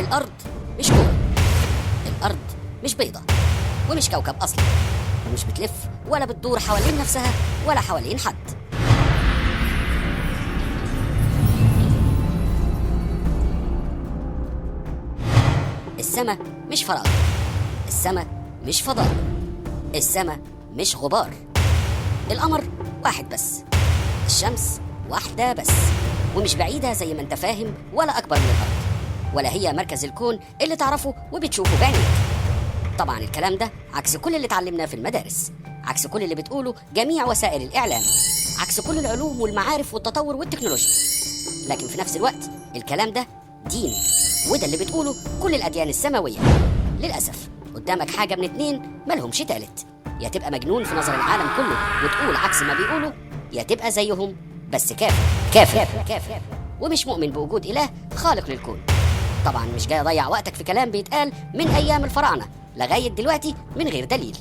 الأرض مش كورة، الأرض مش بيضة ومش كوكب أصلا، ومش بتلف ولا بتدور حوالين نفسها ولا حوالين حد. السماء مش فراغ، السماء مش فضاء، السماء مش غبار. القمر واحد بس، الشمس واحدة بس، ومش بعيدة زي ما انت فاهم ولا أكبر من الأرض، ولا هي مركز الكون اللي تعرفه وبتشوفه بعينيك. طبعا الكلام ده عكس كل اللي اتعلمناه في المدارس، عكس كل اللي بتقوله جميع وسائل الإعلام، عكس كل العلوم والمعارف والتطور والتكنولوجيا. لكن في نفس الوقت الكلام ده دين، وده اللي بتقوله كل الأديان السماوية. للأسف قدامك حاجة من اتنين مالهمش تالت، يا تبقى مجنون في نظر العالم كله وتقول عكس ما بيقولوا، يا تبقى زيهم بس كافر ومش مؤمن بوجود إله خالق للكون. طبعا مش جاي أضيع وقتك في كلام بيتقال من أيام الفراعنة لغاية دلوقتي من غير دليل.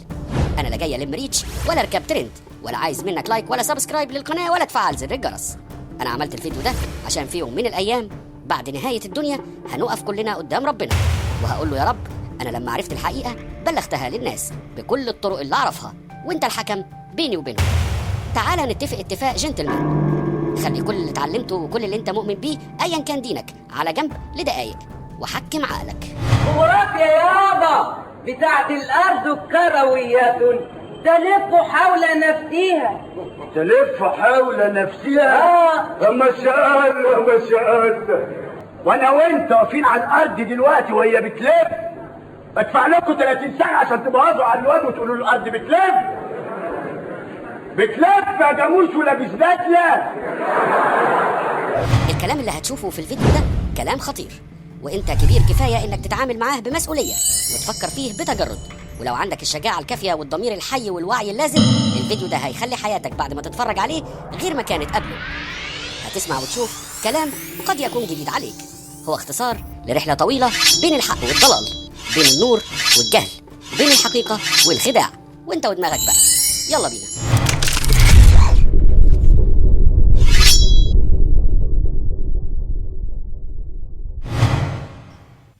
أنا لا جاي ألم ريتش ولا أركب ترند ولا عايز منك لايك ولا سبسكرايب للقناة ولا تفعل زر الجرس. أنا عملت الفيديو ده عشان في يوم من الأيام بعد نهاية الدنيا هنقف كلنا قدام ربنا وهقول له يا رب أنا لما عرفت الحقيقة بلغتها للناس بكل الطرق اللي أعرفها، وأنت الحكم بيني وبينهم. تعالى نتفق اتفاق جنتلمان، خلي كل اللي اتعلمته وكل اللي انت مؤمن بيه ايا كان دينك على جنب لدقايق وحكم عقلك. وراك يا يابا بتاعت الارض الكرويات تلف حول نفسها. تلف حول نفسها؟ اما سألت وانا وانت واقفين على الارض دلوقتي وهي بتلف، ادفع لكم 30 سنه عشان تبوظوا على الواد وتقولوا الارض بتلف يا جاموس ولابس بدله. الكلام اللي هتشوفه في الفيديو ده كلام خطير، وانت كبير كفايه انك تتعامل معاه بمسؤوليه وتفكر فيه بتجرد. ولو عندك الشجاعه الكافيه والضمير الحي والوعي اللازم، الفيديو ده هيخلي حياتك بعد ما تتفرج عليه غير ما كانت قبله. هتسمع وتشوف كلام قد يكون جديد عليك، هو اختصار لرحله طويله بين الحق والضلال، بين النور والجهل، بين الحقيقه والخداع، وانت ودماغك بقى. يلا بينا.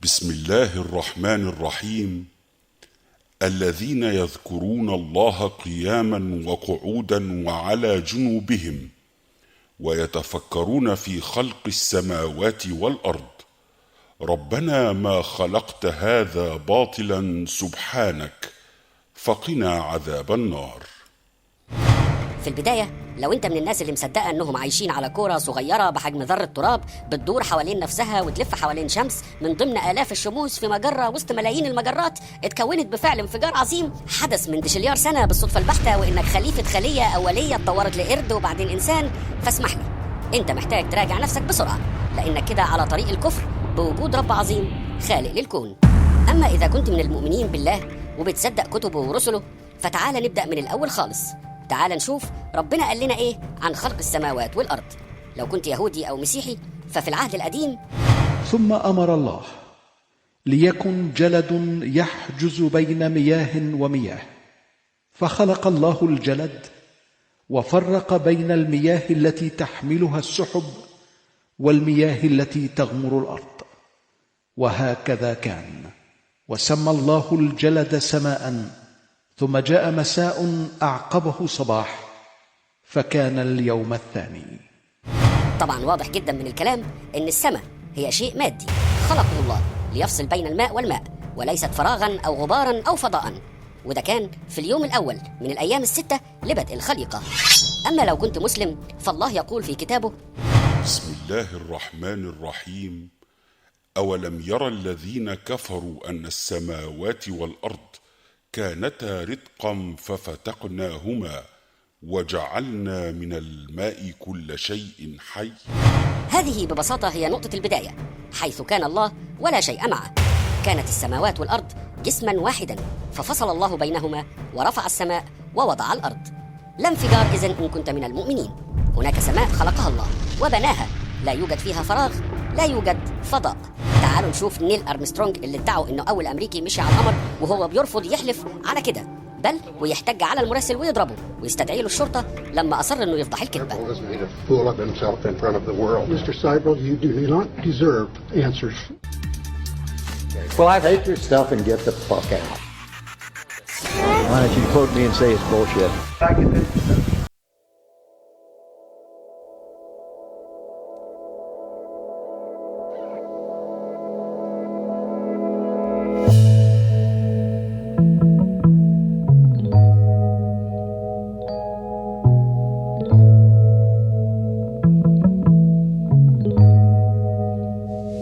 بسم الله الرحمن الرحيم. الذين يذكرون الله قياما وقعودا وعلى جنوبهم ويتفكرون في خلق السماوات والأرض ربنا ما خلقت هذا باطلا سبحانك فقنا عذاب النار. في البداية لو انت من الناس اللي مصدقة انهم عايشين على كورة صغيرة بحجم ذرة تراب بتدور حوالين نفسها وتلف حوالين شمس من ضمن آلاف الشموس في مجرة وسط ملايين المجرات اتكونت بفعل انفجار عظيم حدث من دشليار سنة بالصدفة البحتة، وانك خليفة خلية أولية اتطورت لقرد وبعدين إنسان، فاسمح لي انت محتاج تراجع نفسك بسرعة، لانك كده على طريق الكفر بوجود رب عظيم خالق للكون. أما إذا كنت من المؤمنين بالله وبتصدق كتبه ورسله، فتعال نبدأ من الأول خالص. تعال نشوف ربنا قال لنا ايه عن خلق السماوات والأرض. لو كنت يهودي أو مسيحي ففي العهد القديم: ثم أمر الله ليكن جلد يحجز بين مياه ومياه، فخلق الله الجلد وفرق بين المياه التي تحملها السحب والمياه التي تغمر الأرض، وهكذا كان. وسمى الله الجلد سماء، ثم جاء مساء أعقبه صباح، فكان اليوم الثاني. طبعا واضح جدا من الكلام ان السماء هي شيء مادي خلقه الله ليفصل بين الماء والماء، وليست فراغا او غبارا او فضاء، وده كان في اليوم الاول من الايام الستة لبدء الخليقة. اما لو كنت مسلم فالله يقول في كتابه: بسم الله الرحمن الرحيم. أولم يرى الذين كفروا أن السماوات والأرض كانتا رتقا ففتقناهما وجعلنا من الماء كل شيء حي. هذه ببساطة هي نقطة البداية، حيث كان الله ولا شيء معه. كانت السماوات والأرض جسما واحدا، ففصل الله بينهما ورفع السماء ووضع الأرض. لا انفجار إذن إن كنت من المؤمنين. هناك سماء خلقها الله وبناها، لا يوجد فيها فراغ، لا يوجد فضاء. تعالوا نشوف نيل أرمسترونج اللي ادعوا إنه أول أمريكي مشي على القمر، وهو بيرفض يحلف على كده، بل ويحتج على المراسل ويضربه ويستدعي له الشرطة لما أصر إنه يفضح الكذبة. Well, I hate your stuff and get the fuck out. Why don't you quote me and say it's bullshit?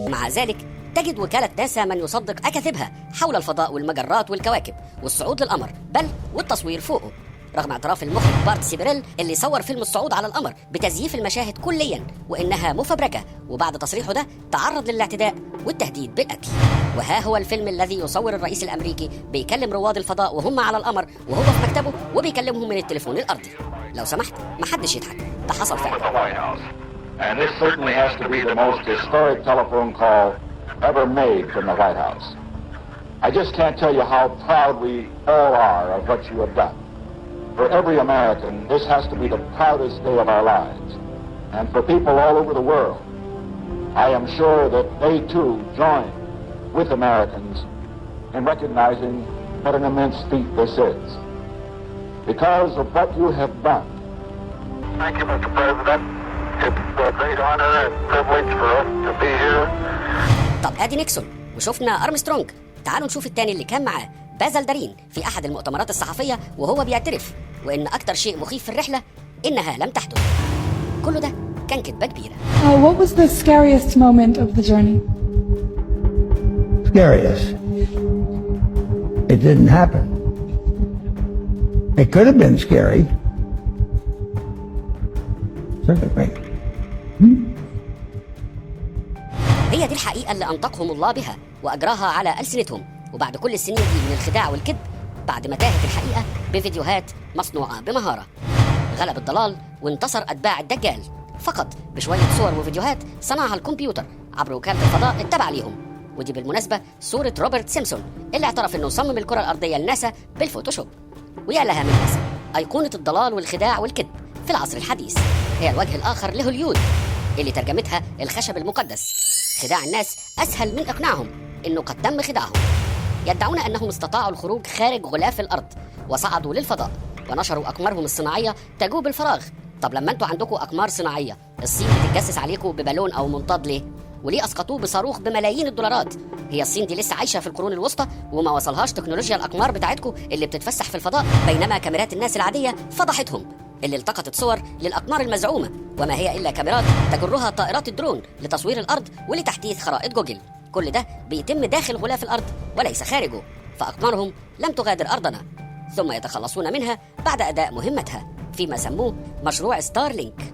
مع ذلك تجد وكالة ناسا من يصدق أكاذيبها حول الفضاء والمجرات والكواكب والصعود للقمر، بل والتصوير فوقه، رغم اعتراف المخرج بارت سيبريل اللي صور فيلم الصعود على القمر بتزييف المشاهد كليا وإنها مفبركة، وبعد تصريحه ده تعرض للاعتداء والتهديد بالقتل. وها هو الفيلم الذي يصور الرئيس الأمريكي بيكلم رواد الفضاء وهم على القمر وهو في مكتبه وبيكلمهم من التليفون الأرضي. لو سمحت محدش يضحك، ده حصل فعلا. And this certainly has to be the most historic telephone call ever made from the White House. I just can't tell you how proud we all are of what you have done. For every American, this has to be the proudest day of our lives. And for people all over the world, I am sure that they too join with Americans in recognizing what an immense feat this is. Because of what you have done. Thank you, Mr. President. It's a great honor and privilege for us to be here. طب ادي نيكسون وشفنا ارمسترونج، تعالوا نشوف التاني اللي كان معاه، باز الدارين، في احد المؤتمرات الصحفيه وهو بيعترف وان اكتر شيء مخيف في الرحله انها لم تحدث. كله ده كان كدبه كبيره. What was the scariest moment of the journey? Scariest? It didn't happen. It could have been scary. Certainly. هي دي الحقيقة اللي أنطقهم الله بها وأجراها على ألسنتهم، وبعد كل السنين دي من الخداع والكذب، بعد ما تاهت الحقيقة بفيديوهات مصنوعة بمهارة، غلب الضلال وانتصر أتباع الدجال فقط بشوية صور وفيديوهات صنعها الكمبيوتر عبر وكالة الفضاء التابعة ليهم. ودي بالمناسبة صورة روبرت سيمسون اللي اعترف إنه صمم الكرة الأرضية لناسا بالفوتوشوب. ويا لها من ناسا، أيقونة الضلال والخداع والكذب في العصر الحديث، هي الوجه الآخر لهوليود اللي ترجمتها الخشب المقدس. خداع الناس أسهل من إقناعهم إنه قد تم خداعهم. يدعون أنهم استطاعوا الخروج خارج غلاف الأرض وصعدوا للفضاء ونشروا أقمارهم الصناعية تجوب الفراغ. طب لما أنتوا عندكم أقمار صناعية، الصين بتتجسس عليكم ببالون أو منطاد ليه؟ وليه أسقطوه بصاروخ بملايين الدولارات؟ هي الصين دي لسه عايشة في القرون الوسطى وما وصلهاش تكنولوجيا الأقمار بتاعتكم اللي بتتفسح في الفضاء، بينما كاميرات الناس العادية فضحتهم اللي التقطت صور للأقمار المزعومة، وما هي إلا كاميرات تجرها طائرات الدرون لتصوير الأرض ولتحديث خرائط جوجل. كل ده بيتم داخل غلاف الأرض وليس خارجه، فأقمارهم لم تغادر أرضنا، ثم يتخلصون منها بعد أداء مهمتها فيما سموه مشروع ستارلينك.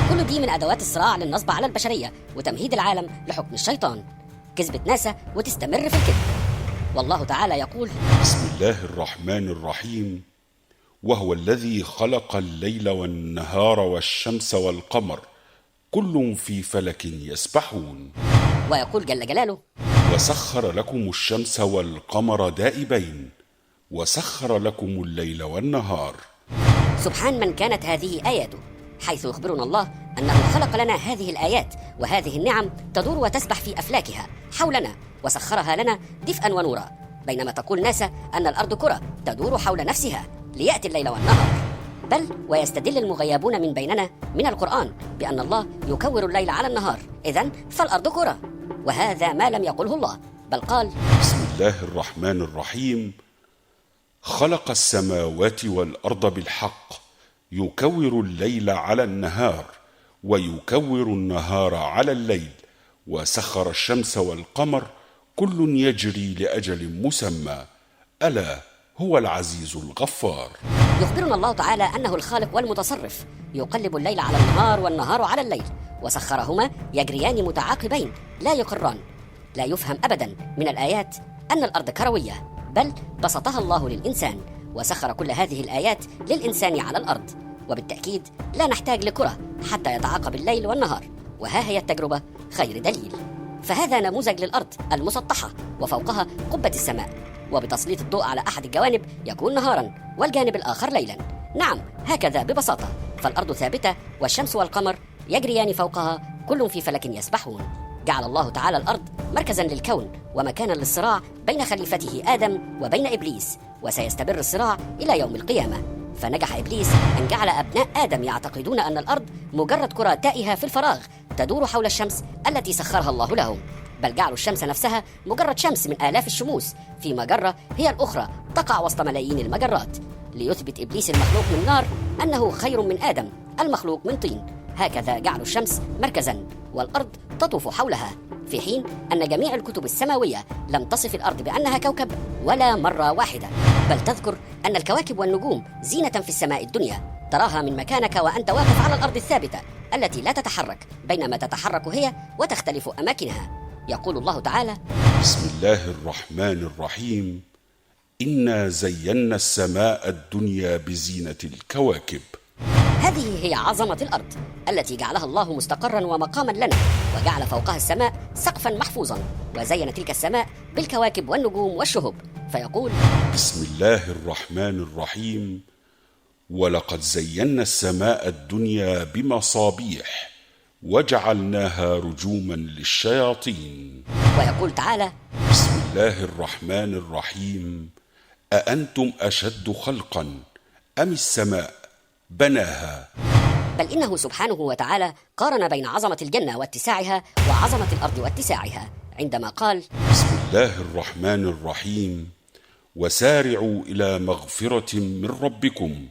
كل دي من أدوات الصراع للنصب على البشرية وتمهيد العالم لحكم الشيطان. كذبة ناسا وتستمر في الكذب. والله تعالى يقول: بسم الله الرحمن الرحيم. وهو الذي خلق الليل والنهار والشمس والقمر كل في فلك يسبحون. ويقول جل جلاله: وسخر لكم الشمس والقمر دائبين وسخر لكم الليل والنهار. سبحان من كانت هذه آياته، حيث يخبرنا الله أنه خلق لنا هذه الآيات وهذه النعم تدور وتسبح في أفلاكها حولنا وسخرها لنا دفئا ونورا، بينما تقول ناسا أن الأرض كرة تدور حول نفسها ليأتي الليل والنهار. بل ويستدل المغيبون من بيننا من القرآن بأن الله يكور الليل على النهار، إذن فالأرض كرة، وهذا ما لم يقله الله، بل قال: بسم الله الرحمن الرحيم. خلق السماوات والأرض بالحق يكور الليل على النهار ويكور النهار على الليل وسخر الشمس والقمر كل يجري لأجل مسمى ألا هو العزيز الغفار. يخبرنا الله تعالى أنه الخالق والمتصرف، يقلب الليل على النهار والنهار على الليل، وسخرهما يجريان متعاقبين لا يقران. لا يفهم أبدا من الآيات أن الأرض كروية، بل بسطها الله للإنسان وسخر كل هذه الآيات للإنسان على الأرض، وبالتأكيد لا نحتاج لكرة حتى يتعاقب الليل والنهار، وها هي التجربة خير دليل. فهذا نموذج للأرض المسطحة وفوقها قبة السماء، وبتسليط الضوء على أحد الجوانب يكون نهارا والجانب الآخر ليلا، نعم، هكذا ببساطة. فالأرض ثابتة والشمس والقمر يجريان فوقها، كل في فلك يسبحون. جعل الله تعالى الأرض مركزا للكون ومكانا للصراع بين خليفته آدم وبين إبليس، وسيستمر الصراع إلى يوم القيامة. فنجح إبليس أن جعل أبناء آدم يعتقدون أن الأرض مجرد كرة تائهة في الفراغ تدور حول الشمس التي سخرها الله لهم، بل جعلوا الشمس نفسها مجرد شمس من آلاف الشموس في مجرة هي الأخرى تقع وسط ملايين المجرات، ليثبت إبليس المخلوق من نار أنه خير من آدم المخلوق من طين. هكذا جعلوا الشمس مركزا والأرض تطوف حولها، في حين أن جميع الكتب السماوية لم تصف الأرض بأنها كوكب ولا مرة واحدة، بل تذكر أن الكواكب والنجوم زينة في السماء الدنيا تراها من مكانك وأنت واقف على الأرض الثابتة التي لا تتحرك، بينما تتحرك هي وتختلف أماكنها. يقول الله تعالى: بسم الله الرحمن الرحيم. إنا زينا السماء الدنيا بزينة الكواكب. هذه هي عظمة الأرض التي جعلها الله مستقرا ومقاما لنا، وجعل فوقها السماء سقفا محفوظا، وزين تلك السماء بالكواكب والنجوم والشهب. فيقول: بسم الله الرحمن الرحيم. ولقد زينا السماء الدنيا بمصابيح وجعلناها رجوما للشياطين. ويقول تعالى: بسم الله الرحمن الرحيم. أأنتم أشد خلقا أم السماء بناها؟ بل إنه سبحانه وتعالى قارن بين عظمة الجنة واتساعها وعظمة الأرض واتساعها عندما قال: بسم الله الرحمن الرحيم. وسارعوا إلى مغفرة من ربكم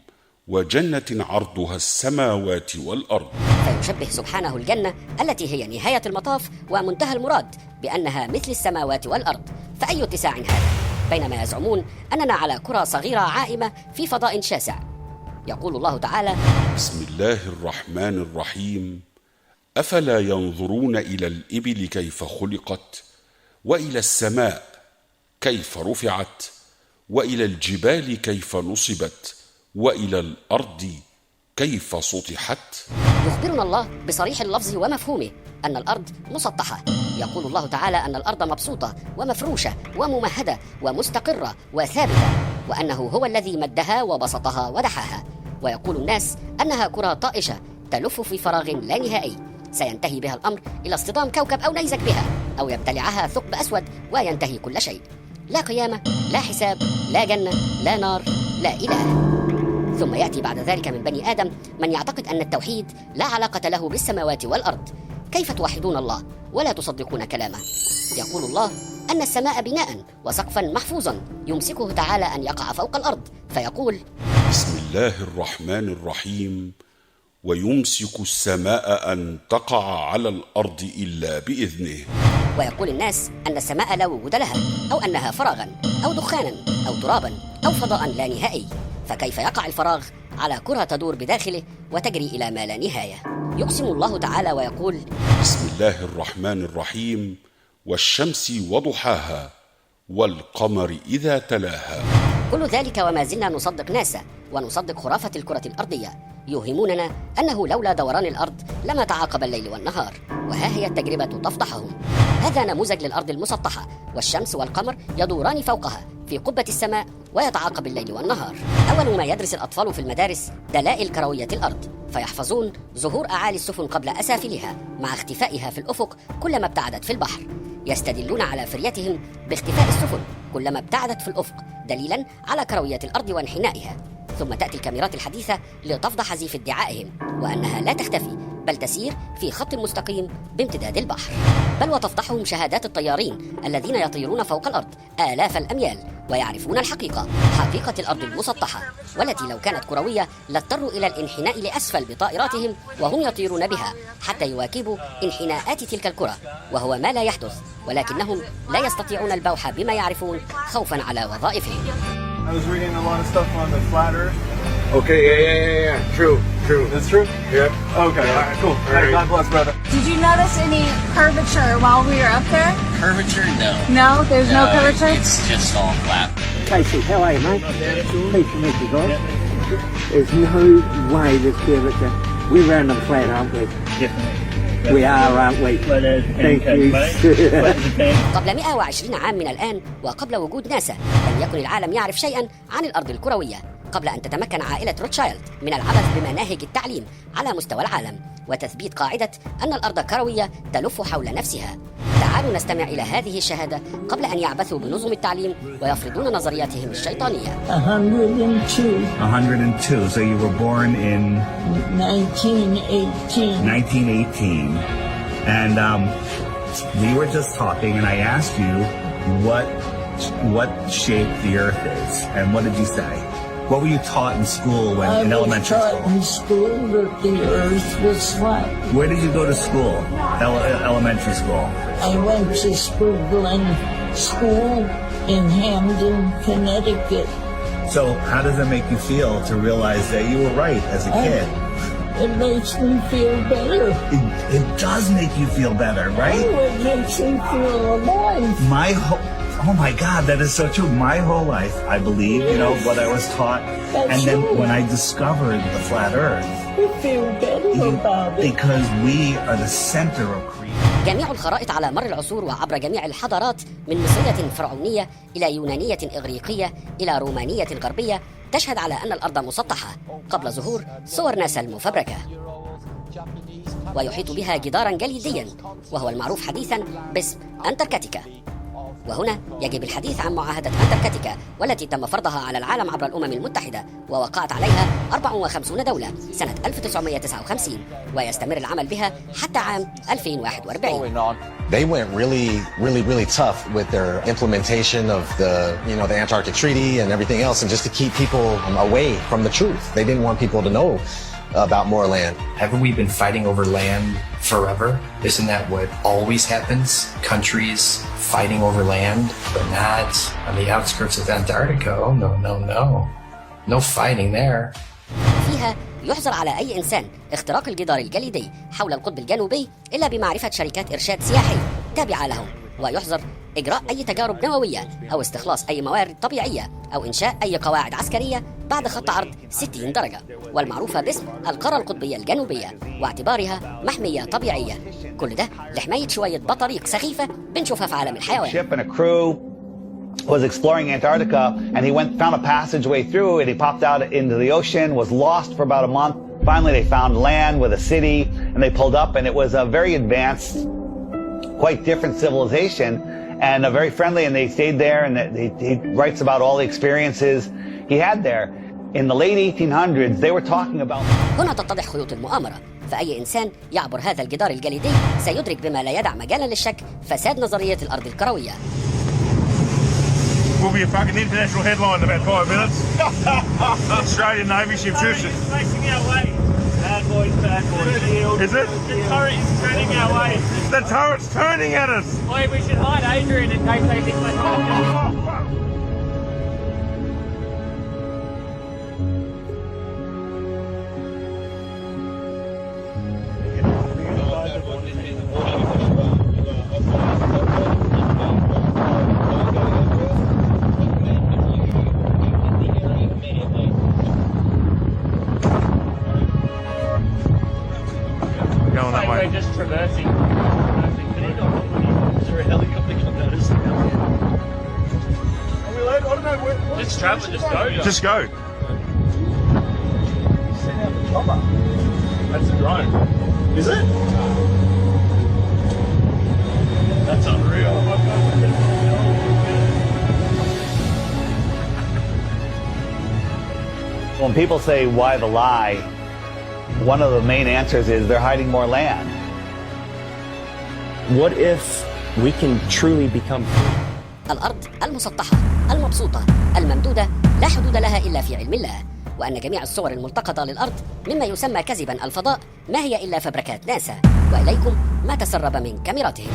وجنة عرضها السماوات والأرض. فيشبه سبحانه الجنة التي هي نهاية المطاف ومنتهى المراد بأنها مثل السماوات والأرض، فأي اتساع هذا؟ بينما يزعمون أننا على كرة صغيرة عائمة في فضاء شاسع. يقول الله تعالى: بسم الله الرحمن الرحيم. أفلا ينظرون إلى الإبل كيف خلقت، وإلى السماء كيف رفعت، وإلى الجبال كيف نصبت، وإلى الأرض كيف سطحت. يخبرنا الله بصريح اللفظ ومفهومه أن الأرض مسطحة. يقول الله تعالى أن الأرض مبسوطة ومفروشة وممهدة ومستقرة وثابتة، وأنه هو الذي مدها وبسطها ودحاها. ويقول الناس أنها كرة طائشة تلف في فراغ لا نهائي، سينتهي بها الأمر إلى اصطدام كوكب أو نيزك بها، أو يبتلعها ثقب أسود وينتهي كل شيء. لا قيامة، لا حساب، لا جنة، لا نار، لا إله. ثم يأتي بعد ذلك من بني آدم من يعتقد أن التوحيد لا علاقة له بالسماوات والأرض. كيف توحدون الله ولا تصدقون كلامه؟ يقول الله أن السماء بناء وسقفا محفوظا يمسكه تعالى أن يقع فوق الأرض، فيقول: بسم الله الرحمن الرحيم. ويمسك السماء أن تقع على الأرض إلا بإذنه. ويقول الناس أن السماء لا وجود لها، أو أنها فراغا أو دخانا أو ترابا أو فضاء لا نهائي، فكيف يقع الفراغ على كرة تدور بداخله وتجري إلى ما لا نهاية؟ يقسم الله تعالى ويقول: بسم الله الرحمن الرحيم. والشمس وضحاها والقمر إذا تلاها. كل ذلك وما زلنا نصدق ناسا ونصدق خرافة الكرة الأرضية، يوهموننا أنه لولا دوران الأرض لما تعاقب الليل والنهار، وها هي التجربة تفضحهم. هذا نموذج للأرض المسطحة، والشمس والقمر يدوران فوقها في قبة السماء ويتعاقب الليل والنهار. أول ما يدرس الأطفال في المدارس دلائل كروية الأرض، فيحفظون ظهور أعالي السفن قبل أسافلها مع اختفائها في الأفق كلما ابتعدت في البحر. يستدلون على فريتهم باختفاء السفن كلما ابتعدت في الأفق دليلا على كروية الأرض وانحنائها. ثم تأتي الكاميرات الحديثة لتفضح زيف ادعائهم، وأنها لا تختفي بل تسير في خط مستقيم بامتداد البحر. بل وتفضحهم شهادات الطيارين الذين يطيرون فوق الأرض آلاف الأميال ويعرفون الحقيقة، حقيقة الأرض المسطحة، والتي لو كانت كروية لاضطروا إلى الانحناء لأسفل بطائراتهم وهم يطيرون بها حتى يواكبوا انحناءات تلك الكرة، وهو ما لا يحدث، ولكنهم لا يستطيعون البوح بما يعرفون خوفا على وظائفهم. I was reading a lot of stuff on the flat earth. Okay, yeah. True. That's true? Yeah. Okay, all right, cool. All right. God bless, brother. Did you notice any curvature while we were up there? Curvature? No. No? There's no curvature? It's just all flat. Casey, how are you, mate? Pleased to meet you guys. There's no way there's curvature. We're random flat, aren't we? We are, aren't we? Thank you. قبل 120 عام من الآن وقبل وجود ناسا لم يكن العالم يعرف شيئا عن الأرض الكروية. قبل أن تتمكن عائلة روتشايلد من العبث بمناهج التعليم على مستوى العالم وتثبيت قاعدة أن الأرض كروية تلف حول نفسها. تعالوا نستمع إلى هذه الشهادة قبل أن يعبثوا بنظم التعليم ويفرضون نظرياتهم الشيطانية. 102. So you were born in 1918. And we were just talking, and I asked you what shape the Earth is, and what did you say? What were you taught in school in elementary school? I was taught in school that the Earth was flat. Where did you go to school? Elementary school. I went to Spurglen School in Hamden, Connecticut. So how does it make you feel to realize that you were right as a kid? It makes me feel better. It does make you feel better, right? Oh, it makes me feel alive. Oh my God, that is so true. My whole life, I believe, what I was taught. And then when I discovered the flat Earth, I feel better about it. Because we are the center of creation. جميع الخرائط على مر العصور وعبر جميع الحضارات من مصرية فرعونية إلى يونانية إغريقية إلى رومانية غربية تشهد على أن الأرض مسطحة قبل ظهور صور ناسا المفبركة، ويحيط بها جدارا جليديا وهو المعروف حديثا باسم أنتاركتيكا. وهنا يجب الحديث عن معاهدة أنتاركتيكا والتي تم فرضها على العالم عبر الأمم المتحدة ووقعت عليها 54 دولة سنة 1959 ويستمر العمل بها حتى عام 2041. They went really tough with their implementation of the Antarctic Treaty and everything else, and just to keep people away from the truth. They didn't want people to know about more land. Haven't we been fighting over land forever? Isn't that what always happens? Countries fighting over land, but not on the outskirts of Antarctica. Oh, no. No fighting there. فيها يحظر على أي إنسان اختراق الجدار الجليدي حول القطب الجنوبي إلا بمعرفة شركات إرشاد سياحي تابعة لهم، ويحظر إجراء أي تجارب نووية أو استخلاص أي موارد طبيعية أو إنشاء أي قواعد عسكرية بعد خط عرض 60 درجة والمعروفة باسم القارة القطبية الجنوبية واعتبارها محمية طبيعية. كل ده لحماية شوية بطاريق سخيفة بنشوفها في عالم الحيوان. Was exploring Antarctica, and he found a passageway through, and he popped out into the ocean, was lost for about a month. Finally, they found land with a city, and they pulled up, and it was a very advanced, quite different civilization, and very friendly, and they stayed there, and he writes about all the experiences he had there. In the late 1800s, they were talking about... هنا تتضح خيوط المؤامرة، فأي إنسان يعبر هذا الجدار الجليدي سيدرك بما لا يدع مجالا للشك فساد نظرية الأرض الكروية. Will be a fucking international headline in about 5 minutes. Australian Navy ship shoots. Facing our way. Bad boys. Is it? The turret is turning our way. The turret's turning at us. Boy, we should hide Adrian in case they think we're talking. We're just traversing. Is there a helicopter coming at us? Are we allowed? I don't know. Just travel, just go. Just go. Send out the chopper. That's a drone. Is it? That's unreal. When people say, why the lie? One of the main answers is they're hiding more land. What if we can truly become الأرض المسطحة المبسوطة الممدودة لا حدود لها إلا في علم الله، وأن جميع الصور الملتقطة للأرض مما يسمى كذبا الفضاء ما هي إلا فبركات ناسا، وإليكم ما تسرب من كاميراتهم.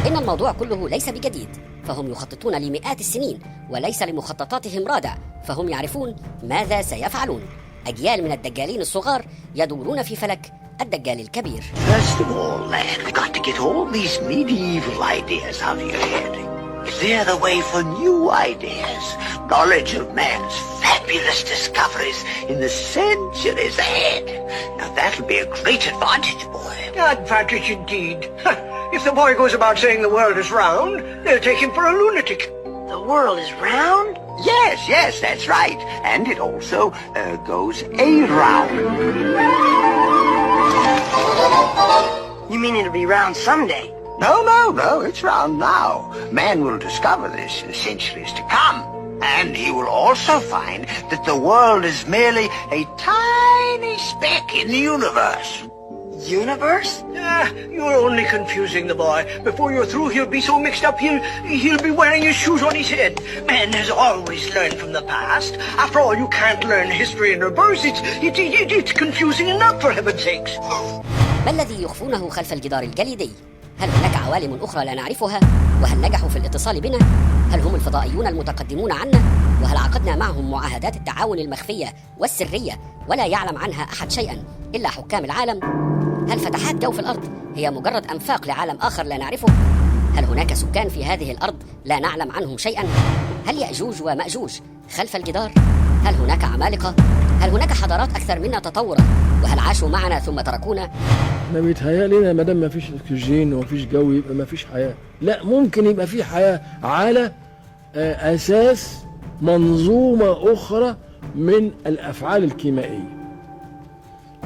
إن الموضوع كله ليس بجديد، فهم يخططون لمئات السنين وليس لمخططاتهم رادع، فهم يعرفون ماذا سيفعلون. أجيال من الدجالين الصغار يدورون في فلك الدجال الكبير. First of all, lad, we've got to get all these medieval ideas out of your head. Clear the way for new ideas. Knowledge of man's fabulous discoveries in the centuries ahead. Now that'll be a great advantage, boy. Advantage indeed. If the boy goes about saying the world is round, they'll take him for a lunatic. The world is round? Yes, that's right. And it also goes around. You mean it'll be round someday? No, it's round now. Man will discover this in centuries to come. And he will also find that the world is merely a tiny speck in the universe. Universe? You're only confusing the boy. Before you're through, he'll be so mixed up, he'll be wearing his shoes on his head. Man has always learned from the past. After all, you can't learn history in reverse. It's confusing enough, for heaven's sakes. ما الذي يخفونه خلف الجدار الجليدي؟ هل هناك عوالم أخرى لا نعرفها؟ وهل نجحوا في الاتصال بنا؟ هل هم الفضائيون المتقدمون عنا؟ وهل عقدنا معهم معاهدات التعاون المخفية والسرية ولا يعلم عنها أحد شيئا إلا حكام العالم؟ هل فتحات جوف الأرض هي مجرد أنفاق لعالم آخر لا نعرفه؟ هل هناك سكان في هذه الأرض لا نعلم عنهم شيئا؟ هل يأجوج ومأجوج خلف الجدار؟ هل هناك عمالقة؟ هل هناك حضارات أكثر منا تطورا؟ وهل عاشوا معنا ثم تركونا؟ أنا بيتهيألي ما دام ما فيش أكسجين وما فيش جو يبقى ما فيش حياة. لا، ممكن يبقى في حياة على أساس منظومة أخرى من الأفعال الكيميائية.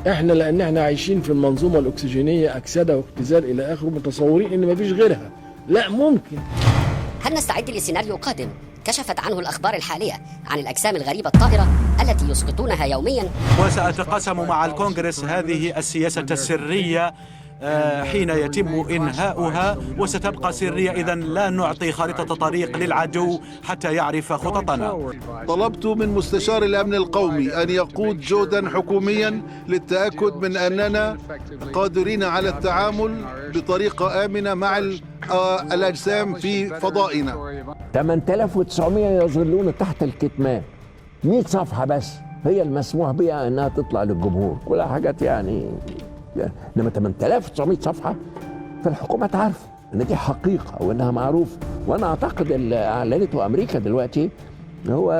احنا لأن احنا عايشين في المنظومة الأكسجينية أكسدة واختزال إلى آخره، متصورين إن ما فيش غيرها. لا، ممكن. هل نستعد لسيناريو قادم كشفت عنه الأخبار الحالية عن الأجسام الغريبة الطائرة التي يسقطونها يوميا؟ وسأتقاسم مع الكونغرس هذه السياسة السرية حين يتم إنهاؤها، وستبقى سرية. إذن لا نعطي خارطة طريق للعدو حتى يعرف خططنا. طلبت من مستشار الأمن القومي أن يقود جهدا حكوميا للتأكد من أننا قادرين على التعامل بطريقة آمنة مع الأجسام في فضائنا. 8900 يظلون تحت الكتمان. 100 صفحة بس هي المسموح بها أنها تطلع للجمهور، كلها حاجات يعني انما 8900 صفحه فالحكومه تعرف ان دي حقيقه وانها معروفه. وانا اعتقد اللي اعلنته امريكا دلوقتي هو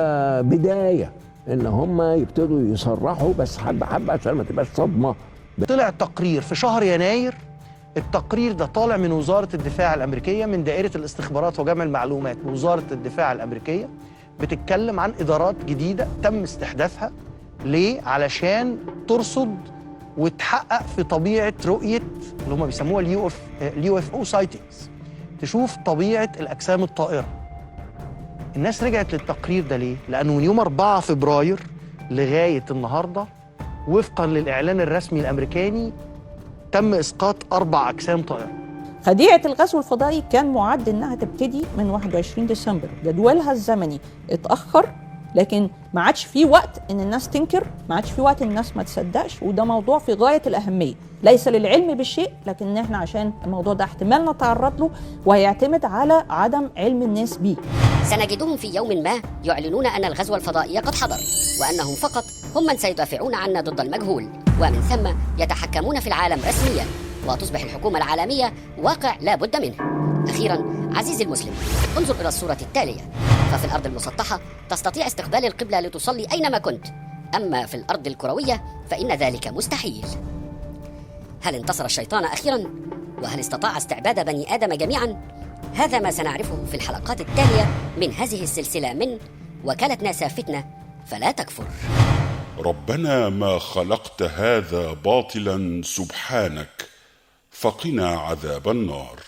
بدايه ان هم يبتدوا يصرحوا، بس حبه حبه عشان ما تبقاش صدمه. طلع تقرير في شهر يناير، التقرير ده طالع من وزاره الدفاع الامريكيه، من دائره الاستخبارات وجمع المعلومات بوزاره الدفاع الامريكيه، بتتكلم عن ادارات جديده تم استحداثها. ليه؟ علشان ترصد وتحقق في طبيعة رؤية اللي هم بيسموها اليو اف او سايتنجز، تشوف طبيعة الأجسام الطائرة. الناس رجعت للتقرير ده ليه؟ لأنه من يوم 4 فبراير لغاية النهاردة وفقا للإعلان الرسمي الأمريكاني تم إسقاط 4 أجسام طائرة. خديعة الغزو الفضائي كان معد إنها تبتدي من 21 ديسمبر، جدولها الزمني اتأخر، لكن ما عادش في وقت ان الناس تنكر، ما عادش في وقت ان الناس ما تصدقش، وده موضوع في غايه الاهميه، ليس للعلم بالشيء، لكن احنا عشان الموضوع ده احتمال نتعرض له وهيعتمد على عدم علم الناس بيه. سنجدهم في يوم ما يعلنون ان الغزو الفضائي قد حضر، وانهم فقط هم من سيدافعون عنا ضد المجهول، ومن ثم يتحكمون في العالم رسميا، وتصبح الحكومه العالميه واقع لا بد منه. اخيرا عزيزي المسلم، انظر الى الصوره التاليه، ففي الأرض المسطحة تستطيع استقبال القبلة لتصلي أينما كنت، أما في الأرض الكروية فإن ذلك مستحيل. هل انتصر الشيطان أخيرا؟ وهل استطاع استعباد بني آدم جميعا؟ هذا ما سنعرفه في الحلقات التالية من هذه السلسلة من وكالة ناسا فتنة فلا تكفر. ربنا ما خلقت هذا باطلا سبحانك، فقنا عذاب النار.